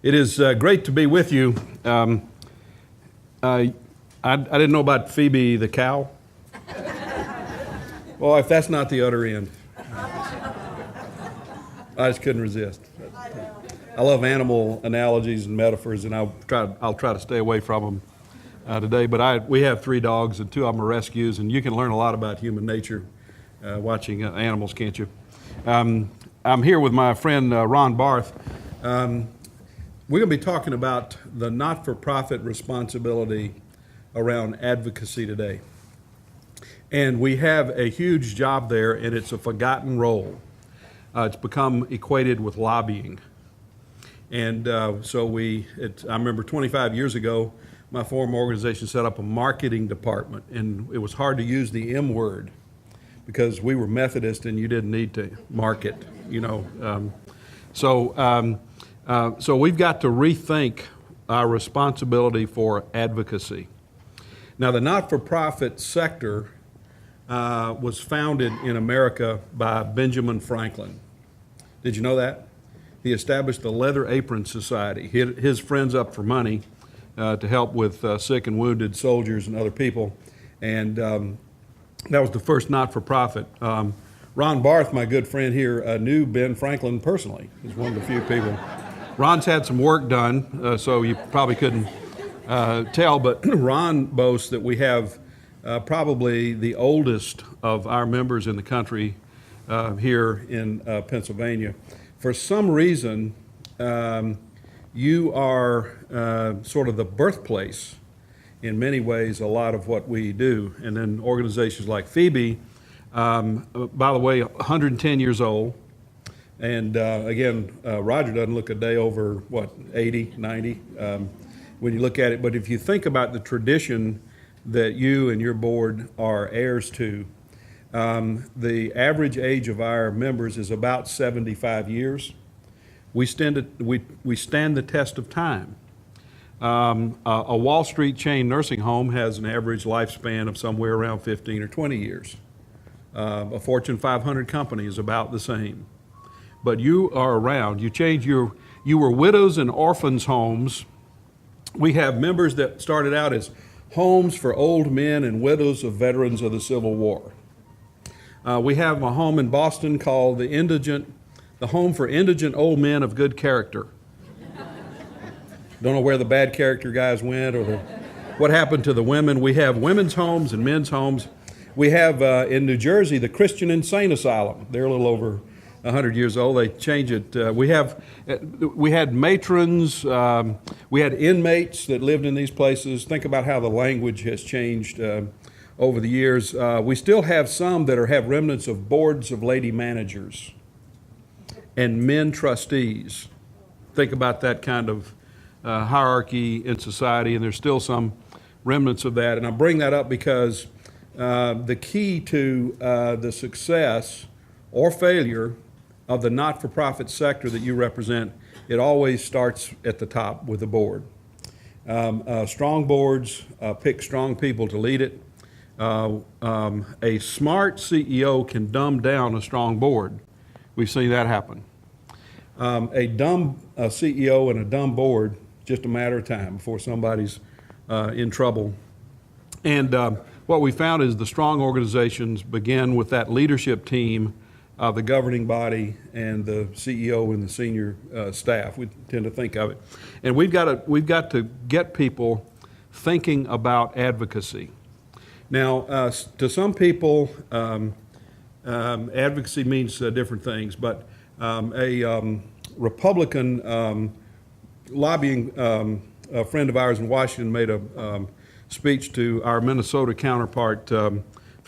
It is great to be with you. I didn't know about Phoebe the cow. Well, if that's not the other end, I just couldn't resist. I love animal analogies and metaphors, and I'll try to stay away from them today. But we have 3 dogs, and 2 of them are rescues, and you can learn a lot about human nature watching animals, can't you? I'm here with my friend Ron Barth. We're going to be talking about the not-for-profit responsibility around advocacy today. And we have a huge job there, and it's a forgotten role. It's become equated with lobbying. And I remember 25 years ago, my former organization set up a marketing department, and it was hard to use the M word because we were Methodist and you didn't need to market, you know. So we've got to rethink our responsibility for advocacy. Now, the not-for-profit sector was founded in America by Benjamin Franklin. Did you know that? He established the Leather Apron Society. He hit his friends up for money to help with sick and wounded soldiers and other people. And that was the first not-for-profit. Ron Barth, my good friend here, knew Ben Franklin personally. He's one of the few people. Ron's had some work done, so you probably couldn't tell, but Ron boasts that we have probably the oldest of our members in the country here in Pennsylvania. For some reason, you are sort of the birthplace in many ways a lot of what we do. And then organizations like Phoebe, by the way, 110 years old. And again, Roger doesn't look a day over, 80, 90, when you look at it. But if you think about the tradition that you and your board are heirs to, the average age of our members is about 75 years. We stand the test of time. A Wall Street chain nursing home has an average lifespan of somewhere around 15 or 20 years. A Fortune 500 company is about the same. But you are around. You were widows and orphans homes. We have members that started out as homes for old men and widows of veterans of the Civil War. We have a home in Boston called the Home for Indigent Old Men of Good Character. Don't know where the bad character guys went or what happened to the women. We have women's homes and men's homes. We have in New Jersey the Christian Insane Asylum. They're a little over 100 years old. They change it. We had matrons, we had inmates that lived in these places. Think about how the language has changed over the years. We still have some that have remnants of boards of lady managers and men trustees. Think about that kind of hierarchy in society, and there's still some remnants of that. And I bring that up because the key to the success or failure of the not-for-profit sector that you represent, it always starts at the top with the board. Strong boards pick strong people to lead it. A smart CEO can dumb down a strong board. We've seen that happen. A dumb CEO and a dumb board, just a matter of time before somebody's in trouble. And what we found is the strong organizations begin with that leadership team, the governing body, and the CEO and the senior staff. We tend to think of it. And we've got to get people thinking about advocacy. Now, to some people, advocacy means different things, but a Republican lobbying a friend of ours in Washington made a speech to our Minnesota counterpart 3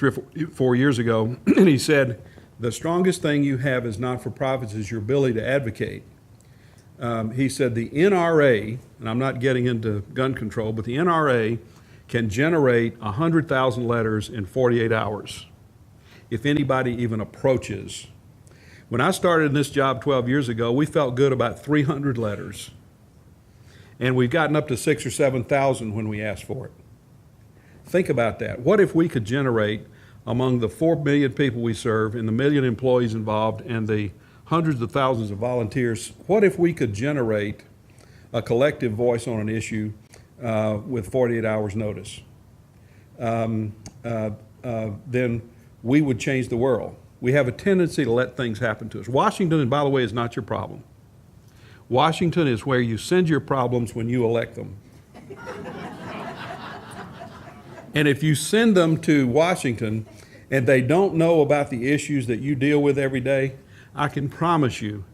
or 4 years ago, and he said, the strongest thing you have as not-for-profits is your ability to advocate. He said the NRA, and I'm not getting into gun control, but the NRA can generate 100,000 letters in 48 hours, if anybody even approaches. When I started in this job 12 years ago, we felt good about 300 letters. And we've gotten up to 6,000 or 7,000 when we asked for it. Think about that. What if we could generate, among the 4 million people we serve and the million employees involved and the hundreds of thousands of volunteers, what if we could generate a collective voice on an issue with 48 hours notice, then we would change the world. We have a tendency to let things happen to us. Washington, and by the way, is not your problem. Washington is where you send your problems when you elect them. And if you send them to Washington and they don't know about the issues that you deal with every day, I can promise you,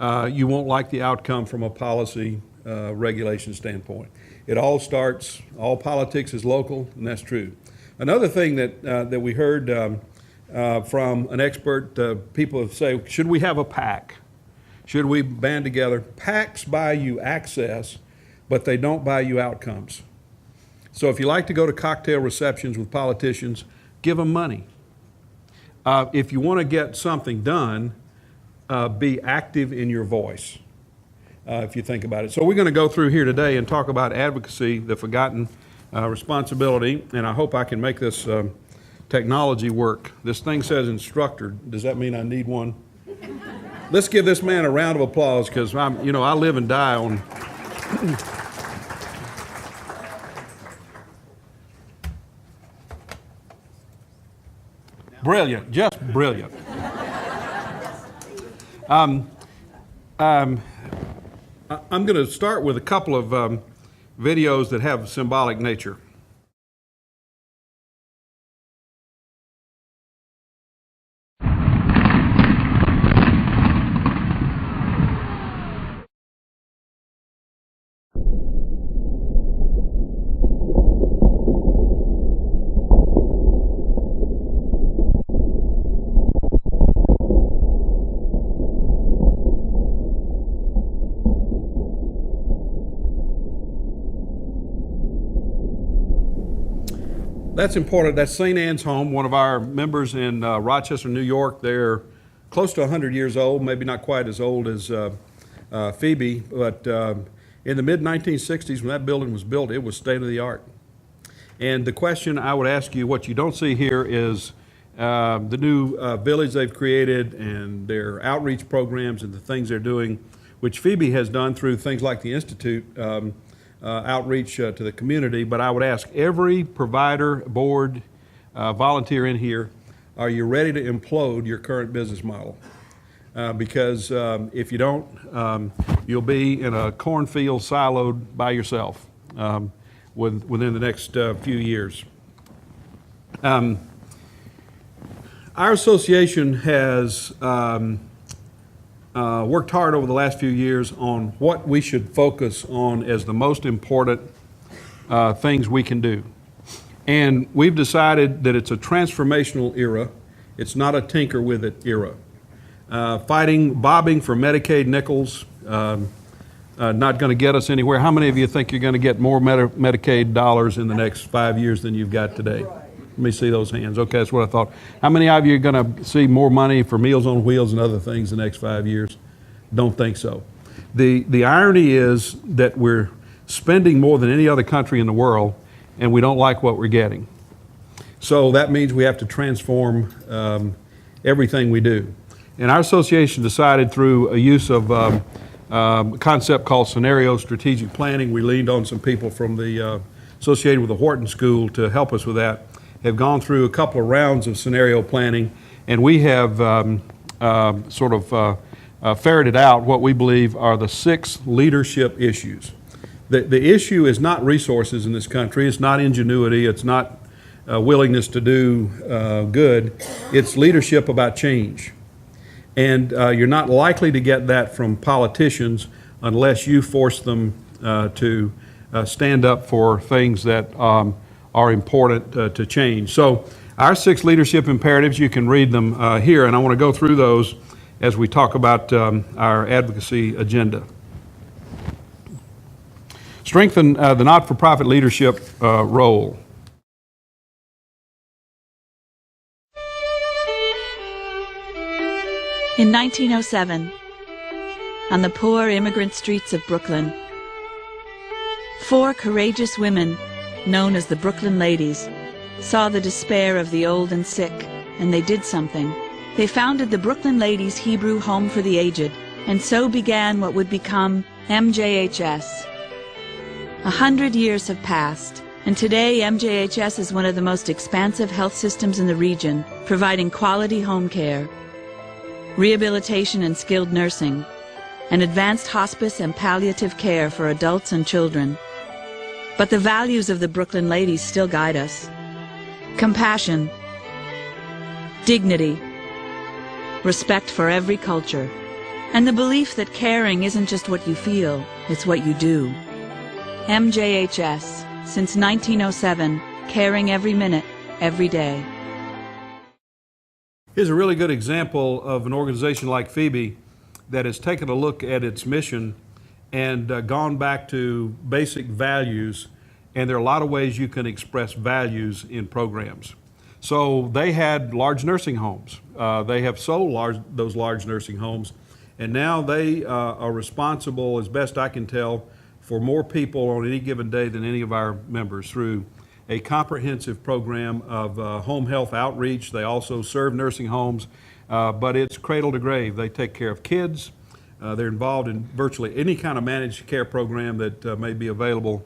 you won't like the outcome from a policy regulation standpoint. It all starts, all politics is local, and that's true. Another thing that we heard from an expert, people say, should we have a PAC? Should we band together? PACs buy you access, but they don't buy you outcomes. So if you like to go to cocktail receptions with politicians, give them money. If you want to get something done, be active in your voice, if you think about it. So we're going to go through here today and talk about advocacy, the forgotten responsibility, and I hope I can make this technology work. This thing says instructor. Does that mean I need one? Let's give this man a round of applause, because I live and die on. Brilliant, just brilliant. I'm going to start with a couple of videos that have symbolic nature. That's important. That's St. Anne's Home, one of our members in Rochester, New York. They're close to 100 years old, maybe not quite as old as Phoebe, but in the mid-1960s when that building was built, it was state-of-the-art. And the question I would ask you, what you don't see here is the new village they've created and their outreach programs and the things they're doing, which Phoebe has done through things like the Institute, outreach to the community. But I would ask every provider, board, volunteer in here, are you ready to implode your current business model? Because if you don't, you'll be in a cornfield siloed by yourself within the next few years. Our association has worked hard over the last few years on what we should focus on as the most important things we can do. And we've decided that it's a transformational era. It's not a tinker with it era. Bobbing for Medicaid nickels, not going to get us anywhere. How many of you think you're going to get more Medicaid dollars in the next 5 years than you've got today? Let me see those hands. Okay, that's what I thought. How many of you are going to see more money for Meals on Wheels and other things in the next 5 years? Don't think so. The irony is that we're spending more than any other country in the world, and we don't like what we're getting. So that means we have to transform everything we do. And our association decided through a use of a concept called scenario strategic planning. We leaned on some people from the associated with the Wharton School to help us with that. Have gone through a couple of rounds of scenario planning, and we have ferreted out what we believe are the 6 leadership issues. The issue is not resources in this country. It's not ingenuity. It's not willingness to do good. It's leadership about change. And you're not likely to get that from politicians unless you force them to stand up for things that are important to change. So our 6 leadership imperatives, you can read them here, and I want to go through those as we talk about our advocacy agenda. Strengthen the not-for-profit leadership role. In 1907, on the poor immigrant streets of Brooklyn, 4 courageous women, known as the Brooklyn Ladies, saw the despair of the old and sick, and they did something. They founded the Brooklyn Ladies Hebrew Home for the Aged, and so began what would become MJHS. 100 years have passed, and today MJHS is one of the most expansive health systems in the region, providing quality home care, rehabilitation and skilled nursing, and advanced hospice and palliative care for adults and children. But the values of the Brooklyn Ladies still guide us. Compassion, dignity, respect for every culture, and the belief that caring isn't just what you feel, it's what you do. MJHS, since 1907, caring every minute, every day. Here's a really good example of an organization like Phoebe that has taken a look at its mission and gone back to basic values, and there are a lot of ways you can express values in programs. So they had large nursing homes. They have sold those large nursing homes, and now they are responsible, as best I can tell, for more people on any given day than any of our members through a comprehensive program of home health outreach. They also serve nursing homes, but it's cradle to grave. They take care of kids. They're involved in virtually any kind of managed care program that may be available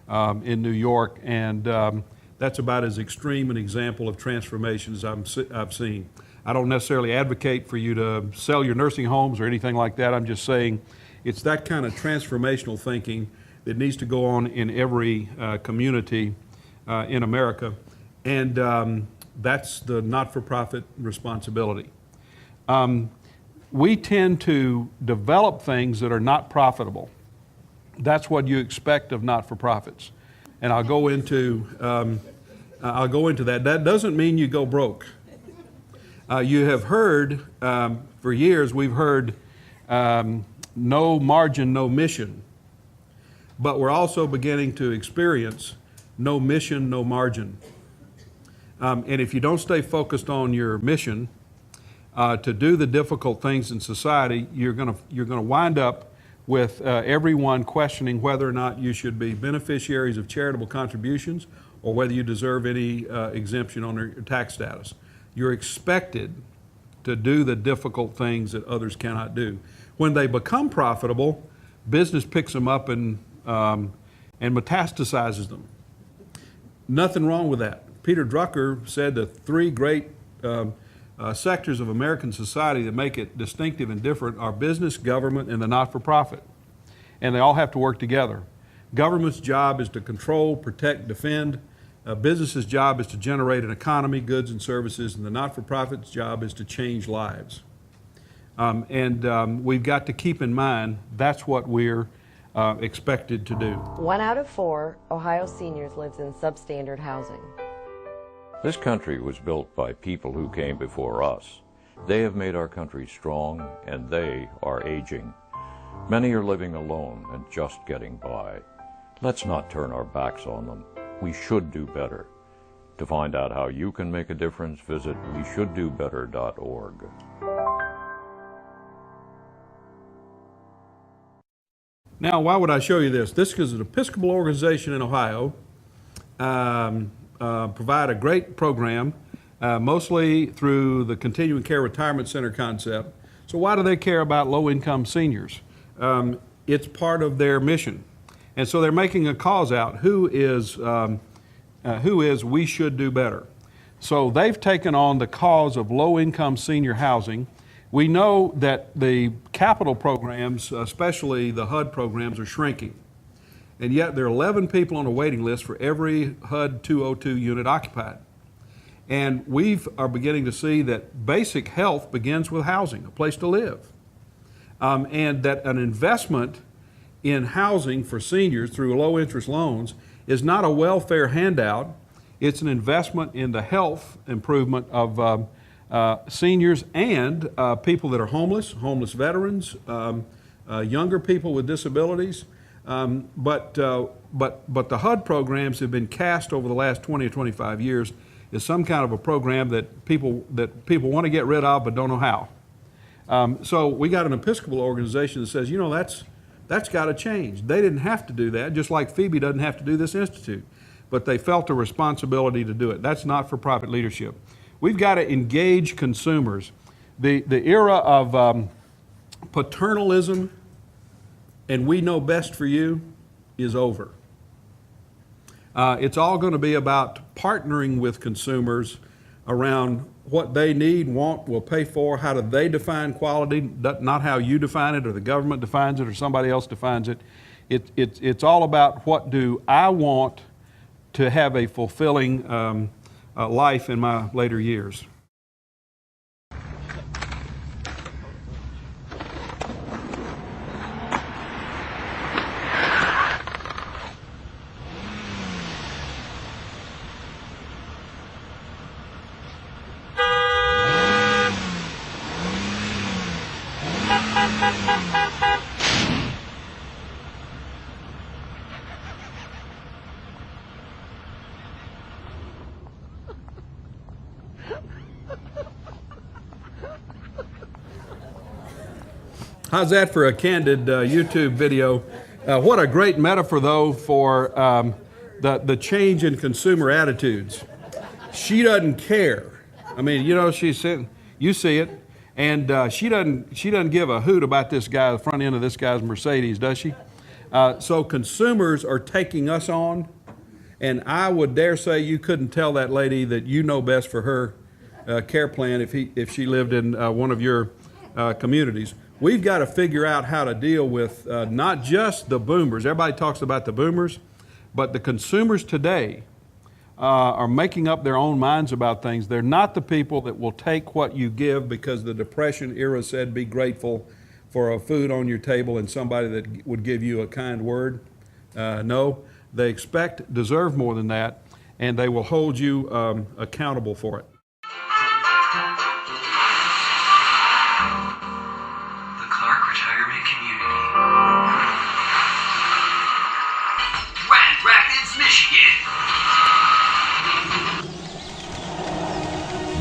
in New York, and that's about as extreme an example of transformation as I've seen. I don't necessarily advocate for you to sell your nursing homes or anything like that. I'm just saying it's that kind of transformational thinking that needs to go on in every community in America, and that's the not-for-profit responsibility. We tend to develop things that are not profitable. That's what you expect of not-for-profits, and I'll go into that. That doesn't mean you go broke. You have heard for years. We've heard no margin, no mission, but we're also beginning to experience no mission, no margin. And if you don't stay focused on your mission to do the difficult things in society, you're going to wind up with everyone questioning whether or not you should be beneficiaries of charitable contributions or whether you deserve any exemption on your tax status. You're expected to do the difficult things that others cannot do. When they become profitable, business picks them up and metastasizes them. Nothing wrong with that. Peter Drucker said the three great sectors of American society that make it distinctive and different are business, government, and the not-for-profit. And they all have to work together. Government's job is to control, protect, defend. Business's job is to generate an economy, goods and services, and the not-for-profit's job is to change lives. We've got to keep in mind that's what we're expected to do. 1 out of 4 Ohio seniors lives in substandard housing. This country was built by people who came before us. They have made our country strong, and they are aging. Many are living alone and just getting by. Let's not turn our backs on them. We should do better. To find out how you can make a difference, visit weshoulddobetter.org. Now, why would I show you this? This is an Episcopal organization in Ohio, provide a great program, mostly through the Continuing Care Retirement Center concept. So why do they care about low-income seniors? It's part of their mission. And so they're making a cause out, who is we should do better. So they've taken on the cause of low-income senior housing. We know that the capital programs, especially the HUD programs, are shrinking. And yet there are 11 people on a waiting list for every HUD 202 unit occupied. And we are beginning to see that basic health begins with housing, a place to live. And that an investment in housing for seniors through low interest loans is not a welfare handout. It's an investment in the health improvement of seniors and people that are homeless veterans, younger people with disabilities. But the HUD programs have been cast over the last 20 or 25 years as some kind of a program that people want to get rid of but don't know how. So we got an Episcopal organization that says, you know, that's got to change. They didn't have to do that, just like Phoebe doesn't have to do this institute, but they felt a responsibility to do it. That's not for profit leadership. We've got to engage consumers. The era of paternalism and we know best for you is over. It's all going to be about partnering with consumers around what they need, want, will pay for, how do they define quality, not how you define it or the government defines it or somebody else defines it. It's all about what do I want to have a fulfilling life in my later years. How's that for a candid YouTube video? What a great metaphor, though, for the change in consumer attitudes. She doesn't care. I mean, you know, she's sitting, you see it, and she doesn't give a hoot about this guy, the front end of this guy's Mercedes, does she? So consumers are taking us on, and I would dare say you couldn't tell that lady that you know best for her care plan if she lived in one of your communities. We've got to figure out how to deal with not just the boomers. Everybody talks about the boomers, but the consumers today are making up their own minds about things. They're not the people that will take what you give, because the Depression era said be grateful for a food on your table and somebody that would give you a kind word. No, they deserve more than that, and they will hold you accountable for it.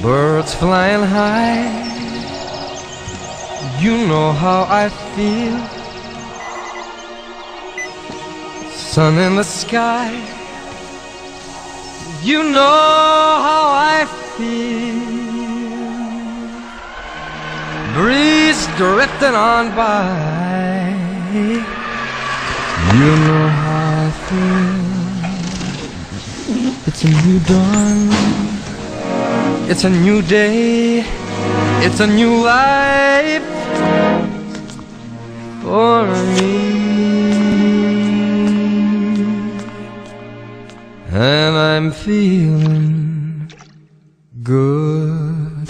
Birds flying high, you know how I feel. Sun in the sky, you know how I feel. Breeze drifting on by, you know how I feel. It's a new dawn, it's a new day, it's a new life for me, and I'm feeling good.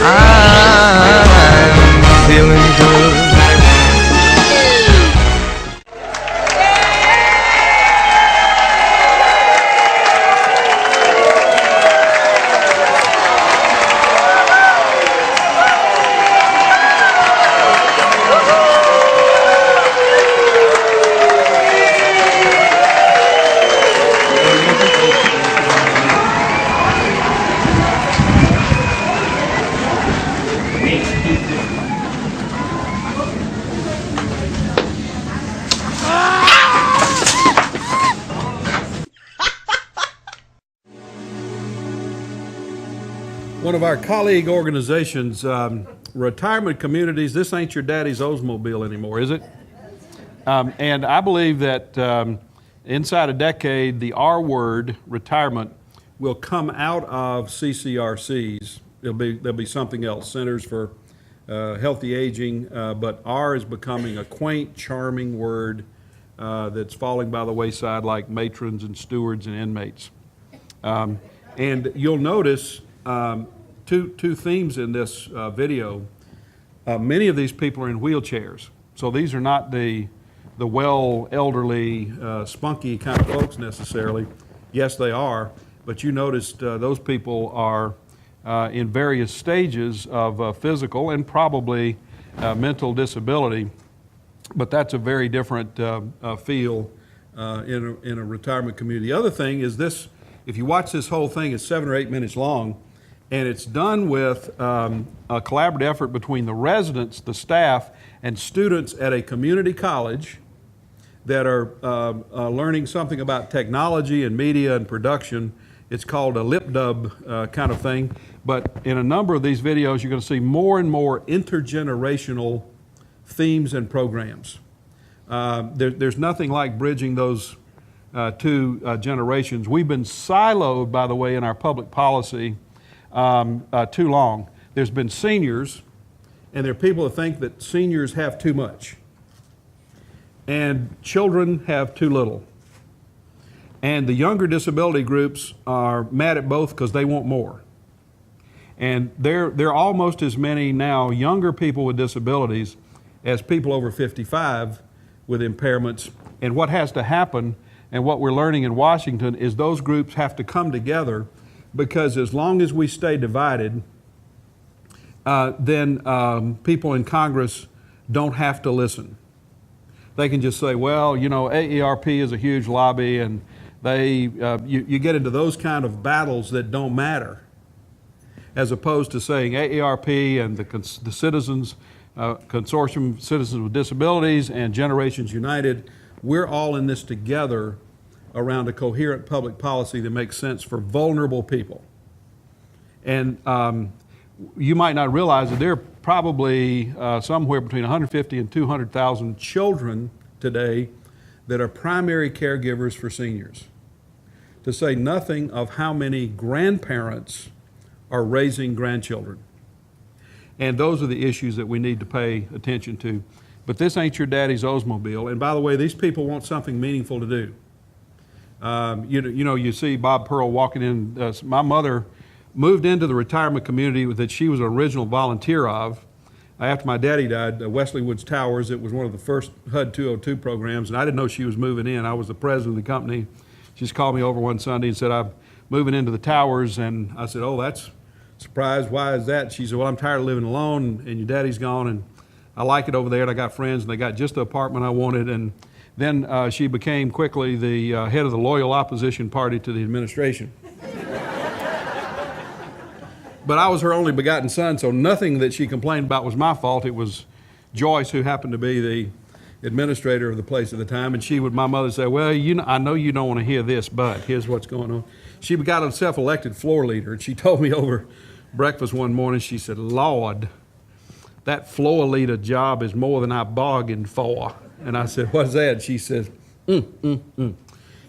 I'm feeling good. One of our colleague organizations, Retirement Communities, this ain't your daddy's Oldsmobile anymore, is it? And I believe that inside a decade, the R word, retirement, will come out of CCRCs. There'll be something else, Centers for Healthy Aging, but R is becoming a quaint, charming word that's falling by the wayside like matrons and stewards and inmates. And you'll notice two themes in this video. Many of these people are in wheelchairs, so these are not the well, elderly, spunky kind of folks necessarily. Yes, they are, but you noticed those people are in various stages of physical and probably mental disability, but that's a very different feel in a retirement community. The other thing is this: if you watch this whole thing, it's 7 or 8 minutes long, and it's done with a collaborative effort between the residents, the staff, and students at a community college that are learning something about technology and media and production. It's called a lip dub kind of thing. But in a number of these videos, you're going to see more and more intergenerational themes and programs. There's nothing like bridging those two generations. We've been siloed, by the way, in our public policy too long. There's been seniors, and there are people that think that seniors have too much, and children have too little. And the younger disability groups are mad at both because they want more. And there are almost as many now younger people with disabilities as people over 55 with impairments. And what has to happen, and what we're learning in Washington, is those groups have to come together, because as long as we stay divided, then people in Congress don't have to listen. They can just say, well, you know, AARP is a huge lobby, and you get into those kind of battles that don't matter, as opposed to saying AARP and the Citizens Consortium, Citizens with Disabilities, and Generations United, we're all in this together around a coherent public policy that makes sense for vulnerable people. And you might not realize that there are probably somewhere between 150 and 200,000 children today that are primary caregivers for seniors, to say nothing of how many grandparents are raising grandchildren. And those are the issues that we need to pay attention to. But this ain't your daddy's Oldsmobile. And by the way, these people want something meaningful to do. You see Bob Pearl walking in. My mother moved into the retirement community that she was an original volunteer of. After my daddy died, Wesley Woods Towers, it was one of the first HUD 202 programs, and I didn't know she was moving in. I was the president of the company. She just called me over one Sunday and said, I'm moving into the Towers. And I said, oh, that's a surprise. Why is that? She said, well, I'm tired of living alone, and your daddy's gone, and I like it over there, and I got friends, and they got just the apartment I wanted. And then she became quickly the head of the loyal opposition party to the administration. But I was her only begotten son, so nothing that she complained about was my fault. It was Joyce, who happened to be the administrator of the place at the time, and my mother said, well, I know you don't want to hear this, but here's what's going on. She got a self-elected floor leader, and she told me over breakfast one morning, she said, Lord, that floor leader job is more than I bargained for. And I said, what's that? She says,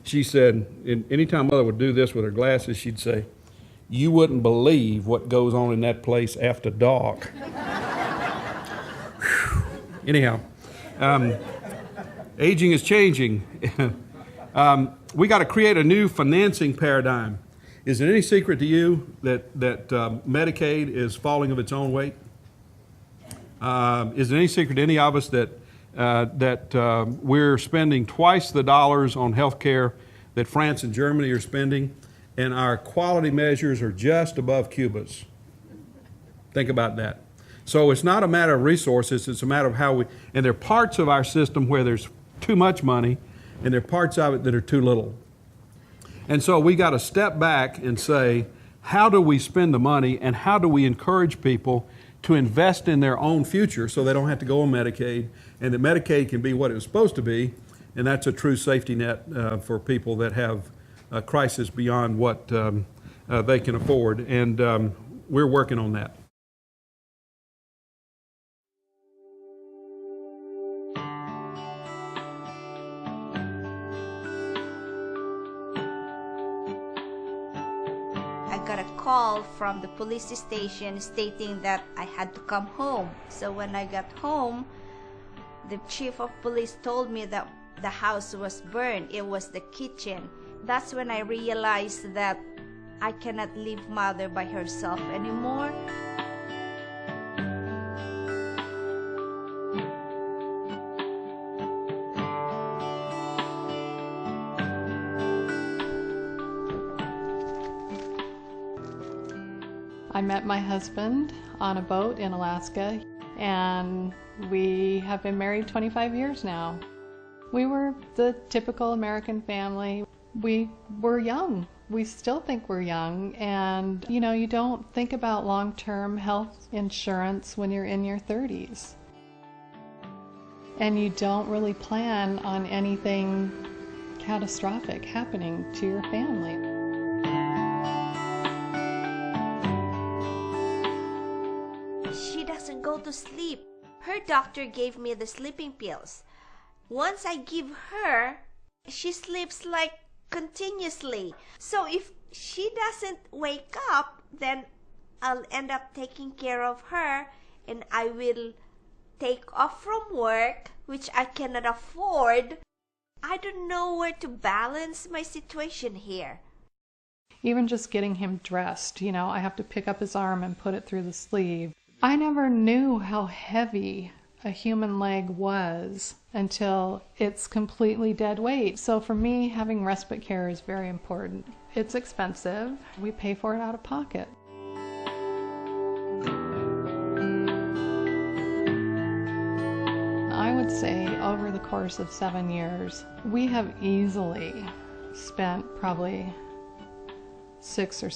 She said, anytime Mother would do this with her glasses, she'd say, you wouldn't believe what goes on in that place after dark. Anyhow, aging is changing. We got to create a new financing paradigm. Is it any secret to you that Medicaid is falling of its own weight? Is it any secret to any of us that we're spending twice the dollars on health care that France and Germany are spending, and our quality measures are just above Cuba's? Think about that. So it's not a matter of resources, it's a matter of how and there are parts of our system where there's too much money, and there are parts of it that are too little. And so we got to step back and say, how do we spend the money, and how do we encourage people to invest in their own future so they don't have to go on Medicaid, and that Medicaid can be what it was supposed to be, and that's a true safety net for people that have a crisis beyond what they can afford. And we're working on that. I got a call from the police station stating that I had to come home. So when I got home, the chief of police told me that the house was burned. It was the kitchen. That's when I realized that I cannot leave Mother by herself anymore. I met my husband on a boat in Alaska, and we have been married 25 years now. We were the typical American family. We were young. We still think we're young, and you don't think about long-term health insurance when you're in your 30s. And you don't really plan on anything catastrophic happening to your family. She doesn't go to sleep. Her doctor gave me the sleeping pills. Once I give her, she sleeps like continuously. So if she doesn't wake up, then I'll end up taking care of her, and I will take off from work, which I cannot afford. I don't know where to balance my situation here. Even just getting him dressed, I have to pick up his arm and put it through the sleeve. I never knew how heavy a human leg was until it's completely dead weight. So for me, having respite care is very important. It's expensive. We pay for it out of pocket. I would say over the course of 7 years, we have easily spent probably $600,000 or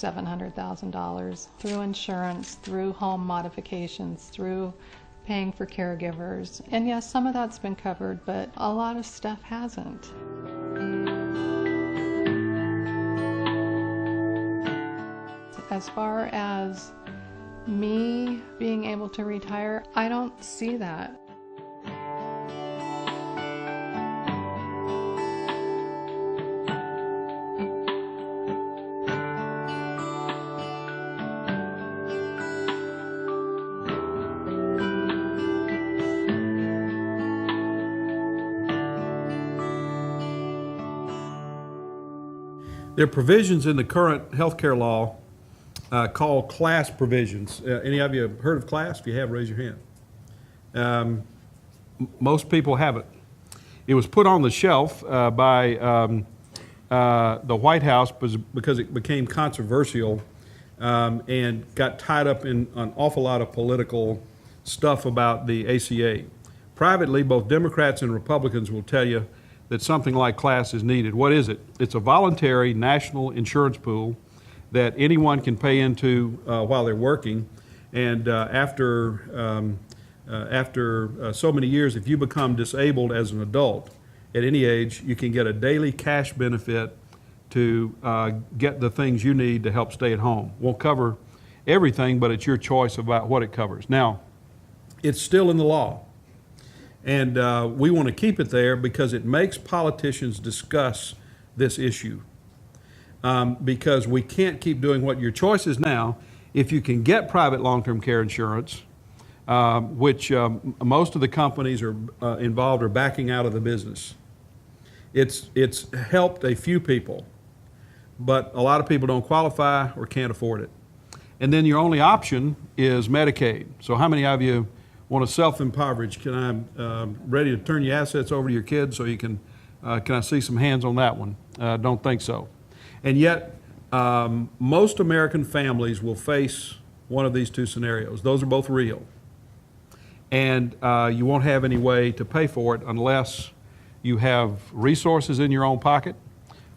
$700,000 through insurance, through home modifications, through paying for caregivers. And yes, some of that's been covered, but a lot of stuff hasn't. As far as me being able to retire, I don't see that. There are provisions in the current healthcare law called class provisions. Any of you have heard of class? If you have, raise your hand. Most people haven't. It was put on the shelf by the White House because it became controversial and got tied up in an awful lot of political stuff about the ACA. Privately, both Democrats and Republicans will tell you that something like class is needed. What is it? It's a voluntary national insurance pool that anyone can pay into while they're working. And after so many years, if you become disabled as an adult at any age, you can get a daily cash benefit to get the things you need to help stay at home. Won't cover everything, but it's your choice about what it covers. Now, it's still in the law. And we want to keep it there because it makes politicians discuss this issue. Because we can't keep doing what your choice is now. If you can get private long-term care insurance, which most of the companies are involved are backing out of the business. It's helped a few people, but a lot of people don't qualify or can't afford it. And then your only option is Medicaid. So how many of you want to self-impoverish? Can I ready to turn your assets over to your kids so you can I see some hands on that one? Don't think so. And yet, most American families will face one of these two scenarios. Those are both real. And you won't have any way to pay for it unless you have resources in your own pocket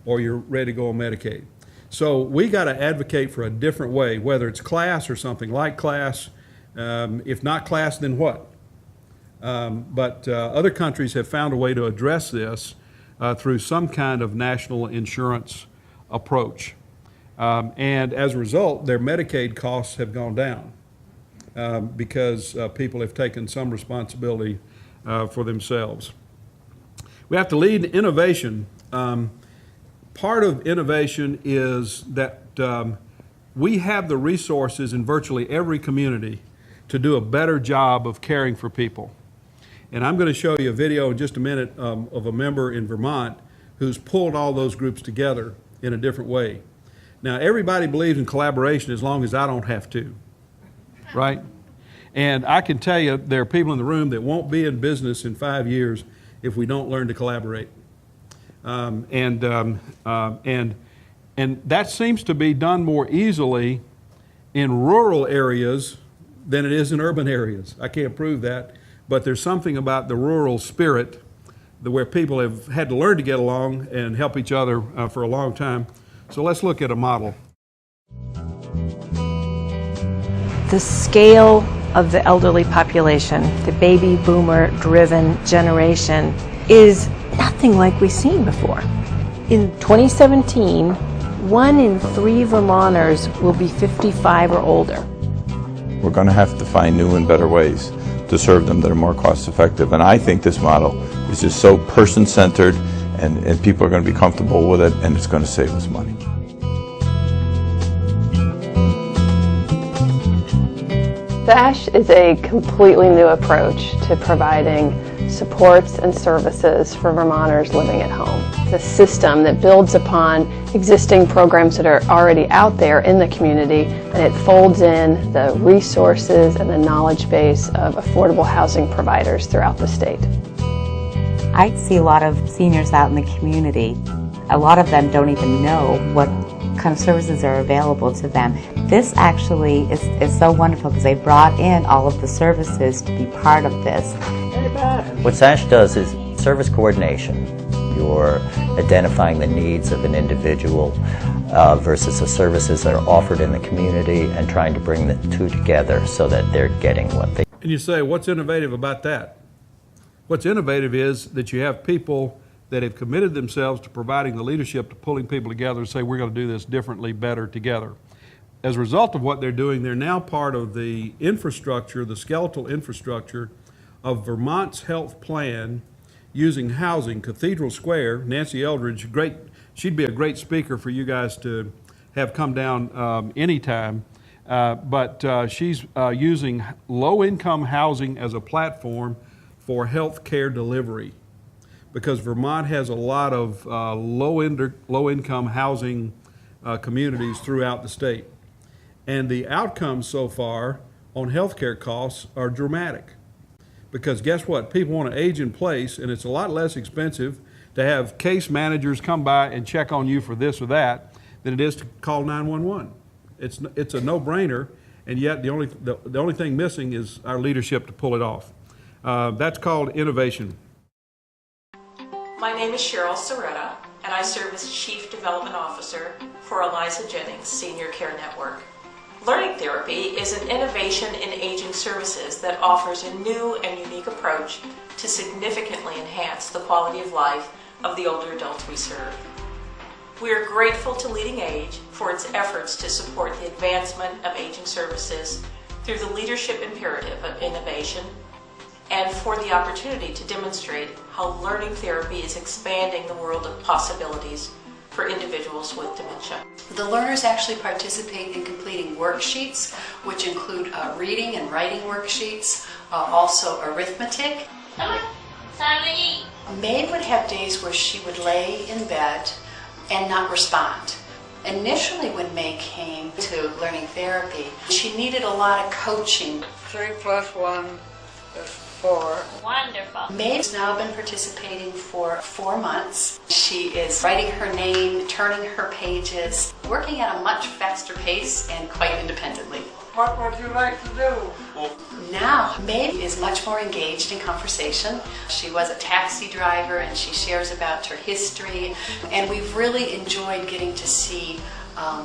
or you're ready to go on Medicaid. So we got to advocate for a different way, whether it's class or something like class. If not class, then what? But other countries have found a way to address this through some kind of national insurance approach. And as a result, their Medicaid costs have gone down because people have taken some responsibility for themselves. We have to lead innovation. Part of innovation is that we have the resources in virtually every community to do a better job of caring for people. And I'm going to show you a video in just a minute of a member in Vermont who's pulled all those groups together in a different way. Now, everybody believes in collaboration as long as I don't have to, right? And I can tell you there are people in the room that won't be in business in 5 years if we don't learn to collaborate. And that seems to be done more easily in rural areas than it is in urban areas. I can't prove that, but there's something about the rural spirit where people have had to learn to get along and help each other for a long time. So let's look at a model. The scale of the elderly population, the baby boomer driven generation, is nothing like we've seen before. In 2017, 1 in 3 Vermonters will be 55 or older. We're going to have to find new and better ways to serve them that are more cost effective. And I think this model It's just so person-centered, and people are going to be comfortable with it, and it's going to save us money. DASH is a completely new approach to providing supports and services for Vermonters living at home. It's a system that builds upon existing programs that are already out there in the community, and it folds in the resources and the knowledge base of affordable housing providers throughout the state. I see a lot of seniors out in the community. A lot of them don't even know what kind of services are available to them. This actually is so wonderful because they brought in all of the services to be part of this. What SASH does is service coordination. You're identifying the needs of an individual versus the services that are offered in the community and trying to bring the two together so that they're getting what they. And you say, what's innovative about that? What's innovative is that you have people that have committed themselves to providing the leadership to pulling people together and say, we're going to do this differently, better together. As a result of what they're doing, they're now part of the infrastructure, the skeletal infrastructure of Vermont's health plan using housing. Cathedral Square, Nancy Eldridge, she'd be a great speaker for you guys to have come down anytime. But she's using low-income housing as a platform for health care delivery, because Vermont has a lot of low-income housing communities throughout the state. And the outcomes so far on health care costs are dramatic. Because guess what? People want to age in place, and it's a lot less expensive to have case managers come by and check on you for this or that than it is to call 911. It's a no-brainer, and yet the only thing missing is our leadership to pull it off. That's called innovation. My name is Cheryl Soretta, and I serve as Chief Development Officer for Eliza Jennings Senior Care Network. Learning therapy is an innovation in aging services that offers a new and unique approach to significantly enhance the quality of life of the older adults we serve. We are grateful to Leading Age for its efforts to support the advancement of aging services through the leadership imperative of innovation, and for the opportunity to demonstrate how learning therapy is expanding the world of possibilities for individuals with dementia. The learners actually participate in completing worksheets, which include reading and writing worksheets, also arithmetic. May would have days where she would lay in bed and not respond. Initially when May came to learning therapy, she needed a lot of coaching. 3 + 1 is 4. Wonderful. May's now been participating for 4 months. She is writing her name, turning her pages, working at a much faster pace and quite independently. What would you like to do? Now, May is much more engaged in conversation. She was a taxi driver and she shares about her history, and we've really enjoyed getting to see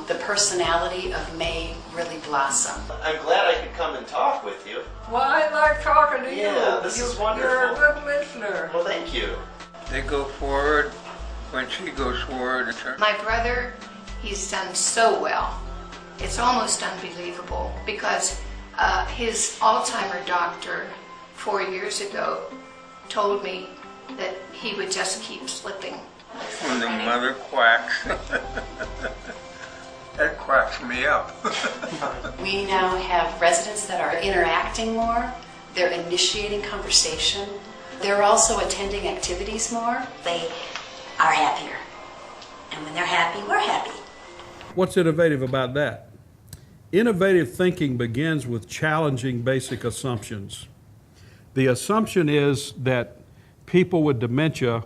the personality of May really blossom. I'm glad I could come and talk with you. Well, I like talking to you. Yeah, this is wonderful. You're a good listener. Well, thank you. They go forward when she goes forward. My brother, he's done so well. It's almost unbelievable because his Alzheimer doctor 4 years ago told me that he would just keep slipping. When the mother quacks. That quacks me up. We now have residents that are interacting more. They're initiating conversation. They're also attending activities more. They are happier. And when they're happy, we're happy. What's innovative about that? Innovative thinking begins with challenging basic assumptions. The assumption is that people with dementia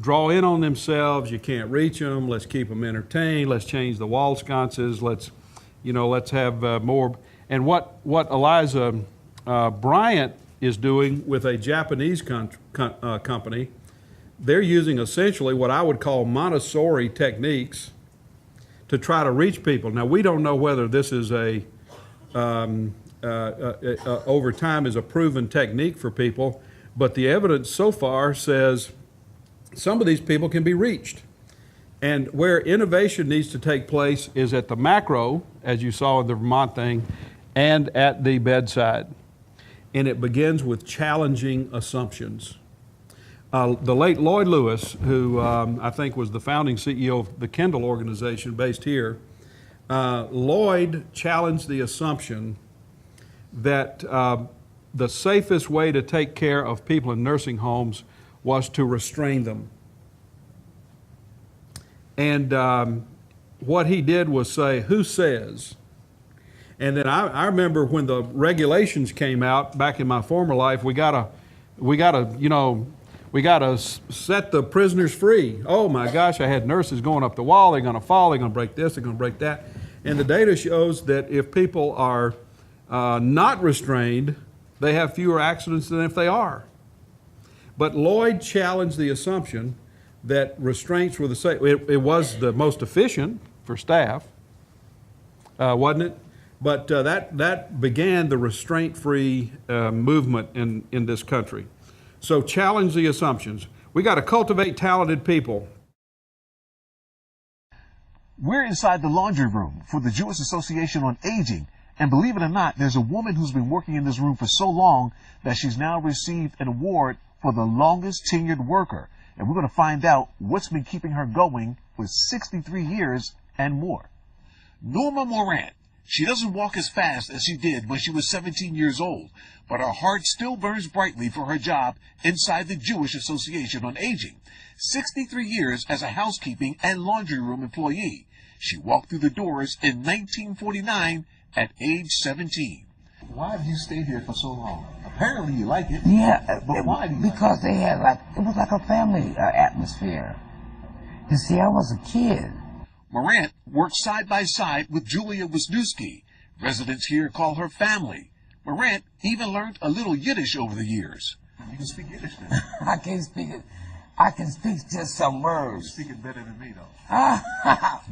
draw in on themselves. You can't reach them. Let's keep them entertained. Let's change the wall sconces. Let's have more. And what Eliza Bryant is doing with a Japanese company, they're using essentially what I would call Montessori techniques to try to reach people. Now, we don't know whether this is over time is a proven technique for people, but the evidence so far says some of these people can be reached. And where innovation needs to take place is at the macro, as you saw in the Vermont thing, and at the bedside. And it begins with challenging assumptions. The late Lloyd Lewis, who I think was the founding CEO of the Kendall organization based here, Lloyd challenged the assumption that the safest way to take care of people in nursing homes was to restrain them. And what he did was say, who says? And then I remember when the regulations came out back in my former life, we gotta set the prisoners free. Oh my gosh, I had nurses going up the wall, they're gonna fall, they're gonna break this, they're gonna break that. And the data shows that if people are not restrained, they have fewer accidents than if they are. But Lloyd challenged the assumption that restraints were the same. It was the most efficient for staff, wasn't it? But that began the restraint-free movement in this country. So challenge the assumptions. We got to cultivate talented people. We're inside the laundry room for the Jewish Association on Aging. And believe it or not, there's a woman who's been working in this room for so long that she's now received an award for the longest tenured worker. And we're going to find out what's been keeping her going for 63 years and more. Norma Morant. She doesn't walk as fast as she did when she was 17 years old, but her heart still burns brightly for her job inside the Jewish Association on Aging. 63 years as a housekeeping and laundry room employee. She walked through the doors in 1949 at age 17. Why have you stayed here for so long? Apparently you like it. Yeah, but why do you because they had it was like a family atmosphere. You see, I was a kid. Morant worked side by side with Julia Wisniewski. Residents here call her family. Morant even learned a little Yiddish over the years. You can speak Yiddish now. I can't speak it. I can speak just some words. You speak it better than me, though.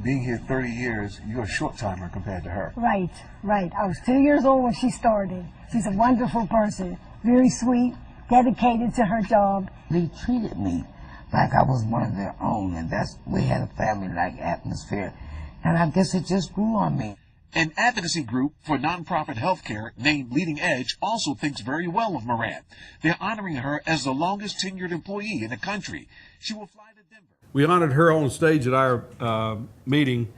Being here 30 years, you're a short timer compared to her. Right, right. I was 2 years old when she started. She's a wonderful person, very sweet, dedicated to her job. They treated me like I was one of their own, and we had a family-like atmosphere, and I guess it just grew on me. An advocacy group for nonprofit healthcare named Leading Edge also thinks very well of Morant. They're honoring her as the longest tenured employee in the country. She will fly to Denver. We honored her on stage at our meeting,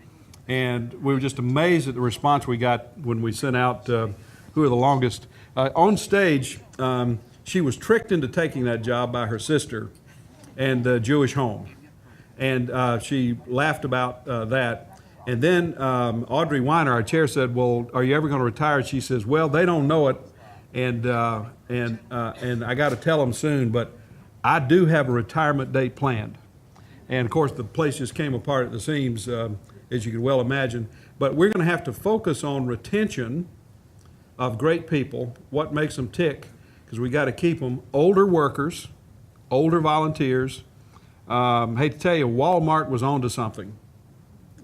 and we were just amazed at the response we got when we sent out who are the longest. On stage, she was tricked into taking that job by her sister and the Jewish home. And she laughed about that. And then Audrey Weiner, our chair, said, well, are you ever going to retire? She says, well, they don't know it, and I got to tell them soon, but I do have a retirement date planned. And of course, the place just came apart at the seams, as you can well imagine. But we're going to have to focus on retention of great people, what makes them tick, because we got to keep them. Older workers, older volunteers. Hate to tell you, Walmart was onto something.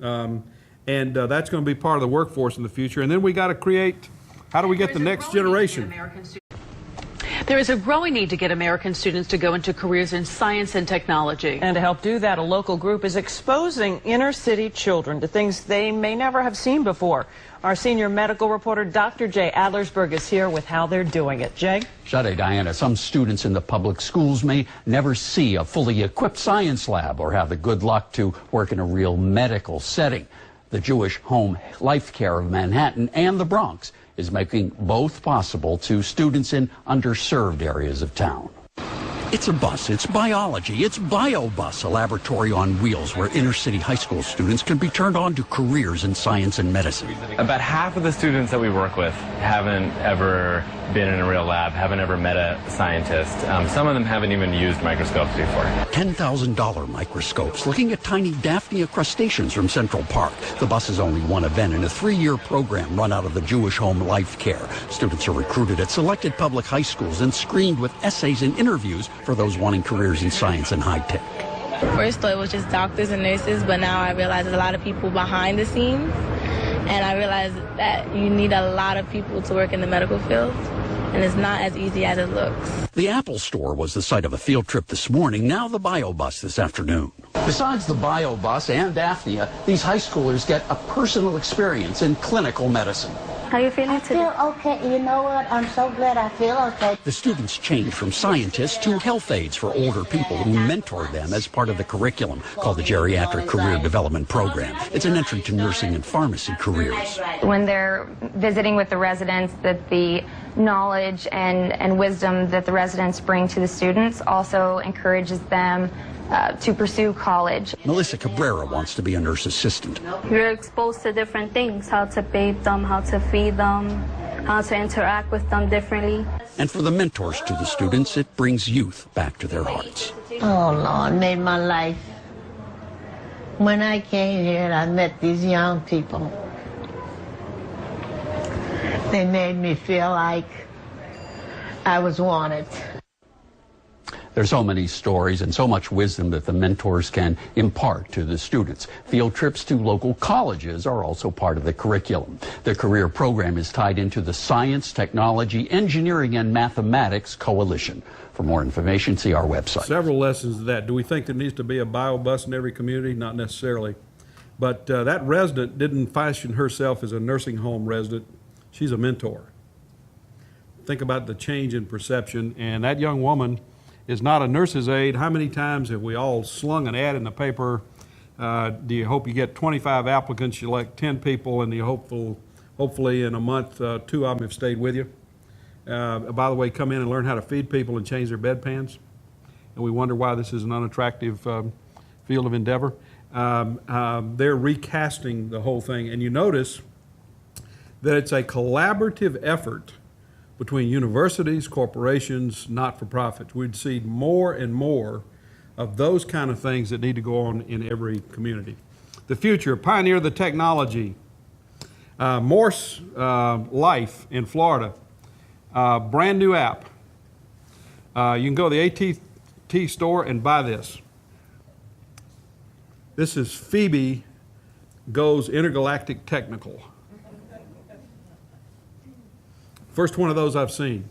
And that's going to be part of the workforce in the future. And then we got to create, how do we get the next generation? There is a growing need to get American students to go into careers in science and technology. And to help do that, a local group is exposing inner city children to things they may never have seen before. Our senior medical reporter, Dr. Jay Adlersberg, is here with how they're doing it. Jay? Shade, Diana, some students in the public schools may never see a fully equipped science lab or have the good luck to work in a real medical setting. The Jewish Home Life Care of Manhattan and the Bronx is making both possible to students in underserved areas of town. It's a bus, it's biology, it's BioBus, a laboratory on wheels where inner city high school students can be turned on to careers in science and medicine. About half of the students that we work with haven't ever been in a real lab, haven't ever met a scientist. Some of them haven't even used microscopes before. $10,000 microscopes looking at tiny Daphnia crustaceans from Central Park. The bus is only one event in a 3-year program run out of the Jewish Home Life Care. Students are recruited at selected public high schools and screened with essays and interviews for those wanting careers in science and high tech. First, it was just doctors and nurses, but now I realize there's a lot of people behind the scenes, and I realize that you need a lot of people to work in the medical field, and it's not as easy as it looks. The Apple Store was the site of a field trip this morning, now the BioBus this afternoon. Besides the BioBus and Daphnia, these high schoolers get a personal experience in clinical medicine. How you feeling today? I feel okay. You know what? I'm so glad I feel okay. The students change from scientists to health aides for older people who mentor them as part of the curriculum called the Geriatric Career Development Program. It's an entry to nursing and pharmacy careers. When they're visiting with the residents, that the knowledge and wisdom that the residents bring to the students also encourages them to pursue college. Melissa Cabrera wants to be a nurse assistant. You're exposed to different things, how to bathe them, how to feed them, how to interact with them differently. And for the mentors to the students, it brings youth back to their hearts. Oh, Lord, made my life. When I came here, I met these young people. They made me feel like I was wanted. There's so many stories and so much wisdom that the mentors can impart to the students. Field trips to local colleges are also part of the curriculum. The career program is tied into the Science, Technology, Engineering, and Mathematics Coalition. For more information, see our website. Several lessons of that. Do we think there needs to be a bio bus in every community? Not necessarily. But that resident didn't fashion herself as a nursing home resident. She's a mentor. Think about the change in perception. And that young woman is not a nurse's aide. How many times have we all slung an ad in the paper? Do you hope you get 25 applicants, you elect 10 people, and you hopefully in a month, 2 of them have stayed with you? By the way, come in and learn how to feed people and change their bedpans. And we wonder why this is an unattractive field of endeavor. They're recasting the whole thing. And you notice that it's a collaborative effort between universities, corporations, not-for-profits. We'd see more and more of those kind of things that need to go on in every community. The future, pioneer the technology. Morse Life in Florida, brand new app. You can go to the AT&T store and buy this. This is Phoebe Goes Intergalactic Technical. First one of those I've seen.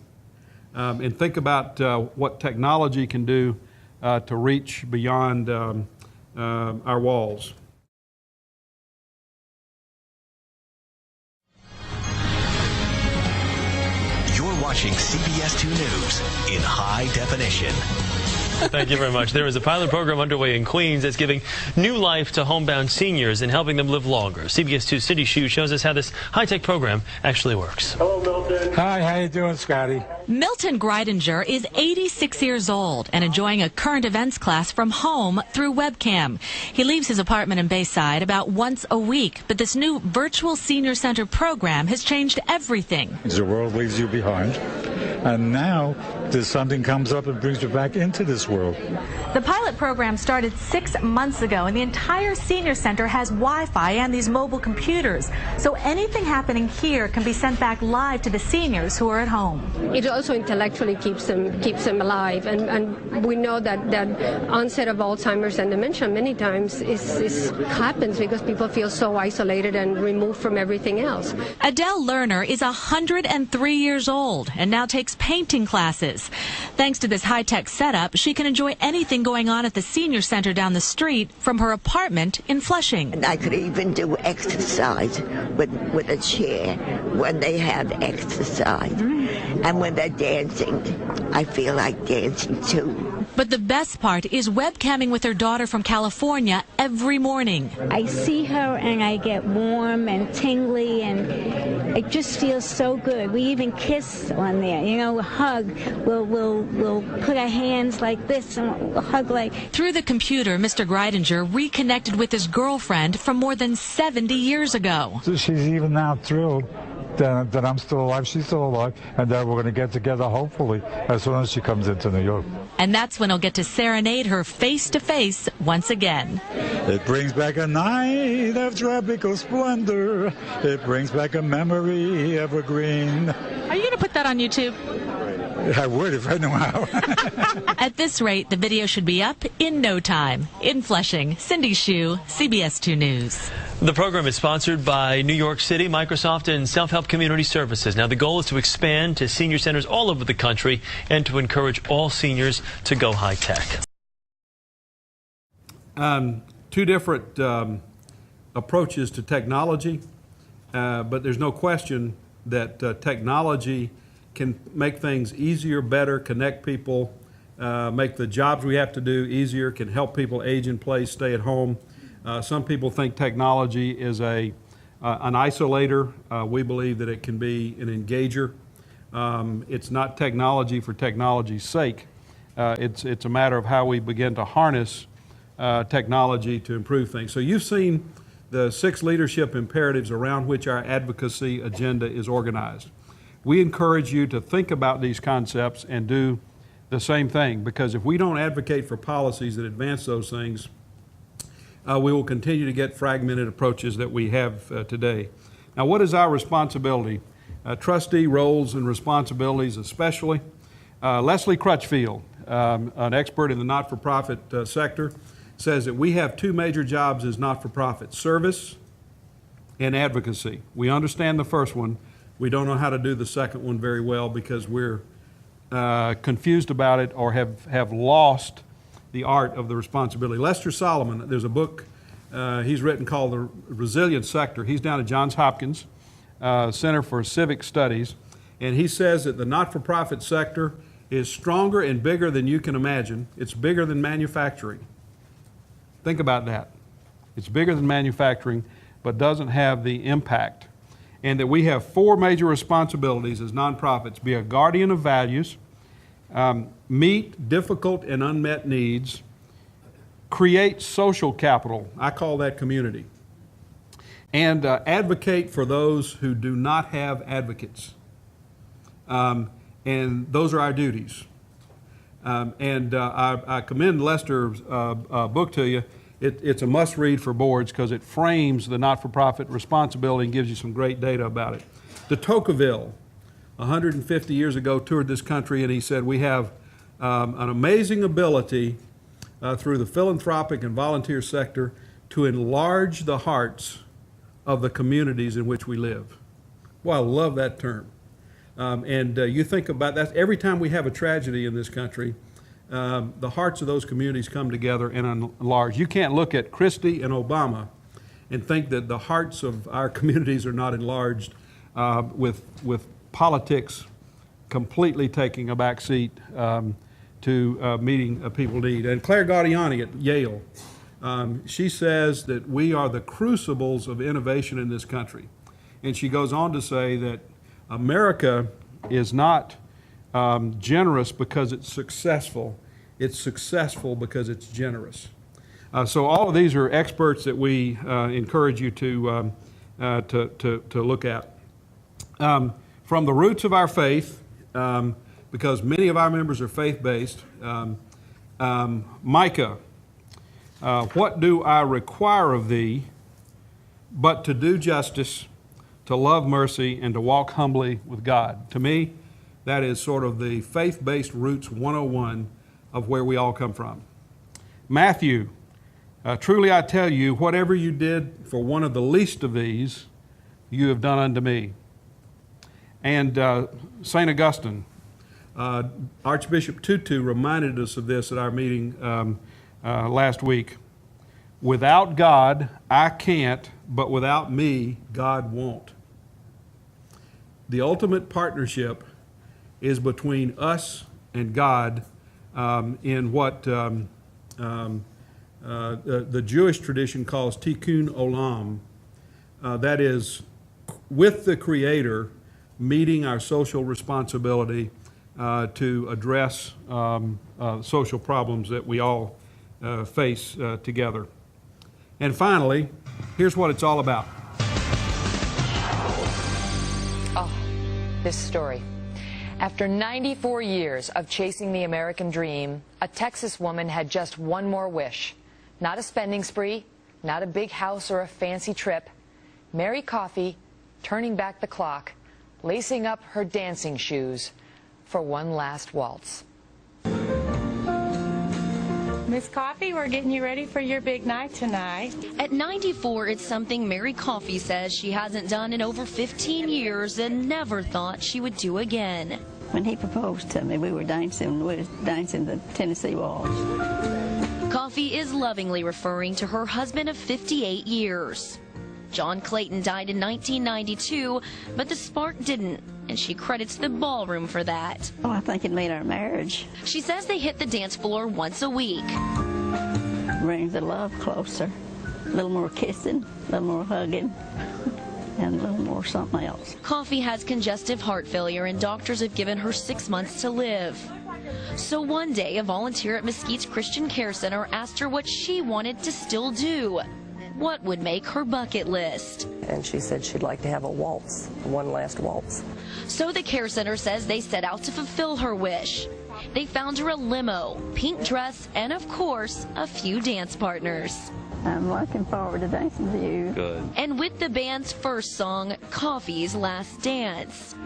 And think about what technology can do to reach beyond our walls. You're watching CBS 2 News in high definition. Thank you very much. There is a pilot program underway in Queens that's giving new life to homebound seniors and helping them live longer. CBS 2 Cindy Hsu shows us how this high-tech program actually works. Hello, Milton. Hi, how you doing, Scotty? Milton Greidinger is 86 years old and enjoying a current events class from home through webcam. He leaves his apartment in Bayside about once a week, but this new virtual senior center program has changed everything. The world leaves you behind, and now there's something comes up and brings you back into this world. The pilot program started 6 months ago, and the entire senior center has Wi-Fi and these mobile computers. So anything happening here can be sent back live to the seniors who are at home. It also intellectually keeps them alive, and we know that onset of Alzheimer's and dementia many times happens because people feel so isolated and removed from everything else. Adele Lerner is 103 years old and now takes painting classes. Thanks to this high-tech setup, she can enjoy anything going on at the senior center down the street from her apartment in Flushing. And I could even do exercise with a chair when they have exercise. And when they're dancing, I feel like dancing too. But the best part is webcamming with her daughter from California every morning. I see her and I get warm and tingly, and it just feels so good. We even kiss on there, you know, hug. We'll put our hands like this and we'll hug like. Through the computer, Mr. Greidinger reconnected with his girlfriend from more than 70 years ago. So she's even now thrilled that I'm still alive, she's still alive, and that we're going to get together, hopefully, as soon as she comes into New York. And that's when he'll get to serenade her face-to-face once again. It brings back a night of tropical splendor. It brings back a memory evergreen. Are you going to put that on YouTube? I would if I knew how. At this rate, the video should be up in no time. In Flushing, Cindy Hsu, CBS 2 News. The program is sponsored by New York City, Microsoft, and Self-Help Community Services. Now, the goal is to expand to senior centers all over the country and to encourage all seniors to go high-tech. Two different approaches to technology, but there's no question that technology can make things easier, better, connect people, make the jobs we have to do easier, can help people age in place, stay at home. Some people think technology is an isolator. We believe that it can be an engager. It's not technology for technology's sake. It's a matter of how we begin to harness technology to improve things. So you've seen the 6 leadership imperatives around which our advocacy agenda is organized. We encourage you to think about these concepts and do the same thing, because if we don't advocate for policies that advance those things, we will continue to get fragmented approaches that we have today. Now, what is our responsibility? Trustee roles and responsibilities especially. Leslie Crutchfield, an expert in the not-for-profit sector, says that we have 2 major jobs as not-for-profit: service and advocacy. We understand the first one. We don't know how to do the second one very well because we're confused about it or have lost the art of the responsibility. Lester Solomon, there's a book he's written called The Resilient Sector. He's down at Johns Hopkins Center for Civic Studies, and he says that the not-for-profit sector is stronger and bigger than you can imagine. It's bigger than manufacturing. Think about that. It's bigger than manufacturing, but doesn't have the impact. And that we have 4 major responsibilities as nonprofits: be a guardian of values, meet difficult and unmet needs, create social capital, I call that community, and advocate for those who do not have advocates. And those are our duties. I commend Lester's book to you. It's a must-read for boards because it frames the not-for-profit responsibility and gives you some great data about it. De Tocqueville, 150 years ago, toured this country, and he said, we have an amazing ability through the philanthropic and volunteer sector to enlarge the hearts of the communities in which we live. Well, I love that term. You think about that every time we have a tragedy in this country, the hearts of those communities come together and enlarge. You can't look at Christie and Obama and think that the hearts of our communities are not enlarged with politics completely taking a back seat to meeting people need. And Claire Gaudiani at Yale, she says that we are the crucibles of innovation in this country. And she goes on to say that America is not generous because it's successful. It's successful because it's generous. So all of these are experts that we encourage you to look at. From the roots of our faith, because many of our members are faith-based, Micah, what do I require of thee but to do justice, to love mercy, and to walk humbly with God? To me, that is sort of the faith-based roots 101 of where we all come from. Matthew, truly I tell you, whatever you did for one of the least of these, you have done unto me. And St. Augustine, Archbishop Tutu reminded us of this at our meeting last week. Without God, I can't, but without me, God won't. The ultimate partnership is between us and God in what the Jewish tradition calls tikkun olam. That is, with the Creator, meeting our social responsibility to address social problems that we all face together. And finally, here's what it's all about. Oh, this story. After 94 years of chasing the American dream, a Texas woman had just one more wish. Not a spending spree, not a big house or a fancy trip. Mary Coffey turning back the clock, lacing up her dancing shoes for one last waltz. Miss Coffey, we're getting you ready for your big night tonight. At 94, it's something Mary Coffey says she hasn't done in over 15 years and never thought she would do again. When he proposed to me, we were dancing the Tennessee Waltz. Coffey is lovingly referring to her husband of 58 years. John Clayton died in 1992, but the spark didn't, and she credits the ballroom for that. Oh, I think it made our marriage. She says they hit the dance floor once a week. Brings the love closer. A little more kissing, a little more hugging, and a little more something else. Coffee has congestive heart failure, and doctors have given her 6 months to live. So one day, a volunteer at Mesquite's Christian Care Center asked her what she wanted to still do. What would make her bucket list? And she said she'd like to have a waltz, one last waltz. So the care center says they set out to fulfill her wish. They found her a limo, pink dress, and of course, a few dance partners. I'm looking forward to dancing with you. Good. And with the band's first song, Coffee's Last Dance.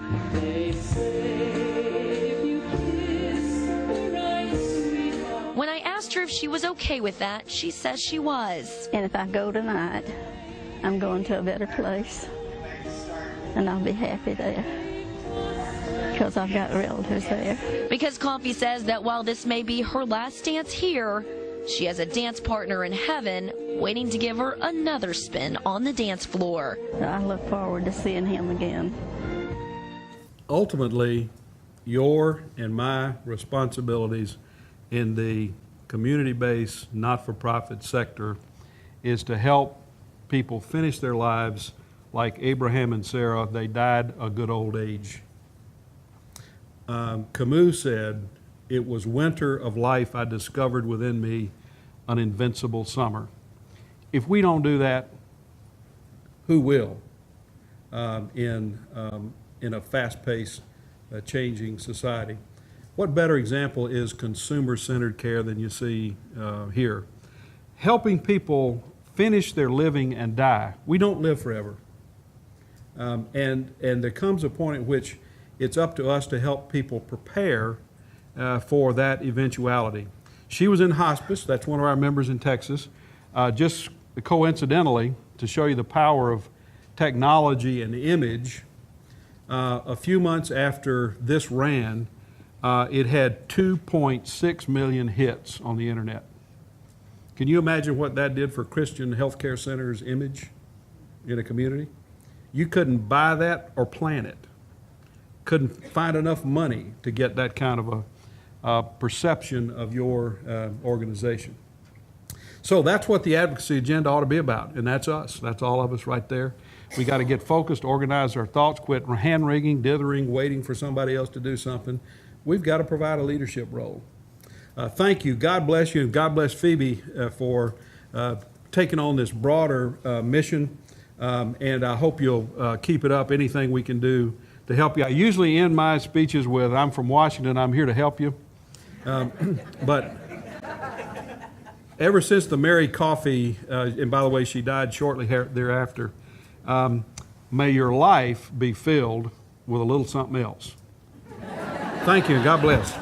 When I asked her if she was okay with that, she says she was. And if I go tonight, I'm going to a better place. And I'll be happy there. Because I've got relatives there. Because Coffee says that while this may be her last dance here, she has a dance partner in heaven waiting to give her another spin on the dance floor. I look forward to seeing him again. Ultimately, your and my responsibilities in the community-based, not-for-profit sector is to help people finish their lives like Abraham and Sarah. They died a good old age. Camus said, "It was winter of life I discovered within me an invincible summer." If we don't do that, who will in a fast-paced, changing society? What better example is consumer-centered care than you see here? Helping people finish their living and die. We don't live forever. And there comes a point at which it's up to us to help people prepare for that eventuality. She was in hospice. That's one of our members in Texas. Just coincidentally, to show you the power of technology and image, a few months after this ran, it had 2.6 million hits on the internet. Can you imagine what that did for Christian Healthcare Center's image in a community? You couldn't buy that or plan it. Couldn't find enough money to get that kind of a perception of your organization. So that's what the advocacy agenda ought to be about, and that's us. That's all of us right there. We got to get focused, organize our thoughts, quit hand-wringing, dithering, waiting for somebody else to do something. We've got to provide a leadership role. Thank you. God bless you. God bless Phoebe for taking on this broader mission, and I hope you'll keep it up. Anything we can do to help you. I usually end my speeches with, "I'm from Washington, I'm here to help you." But ever since the Mary Coffee, and by the way, she died shortly thereafter, may your life be filled with a little something else. Thank you, and God bless.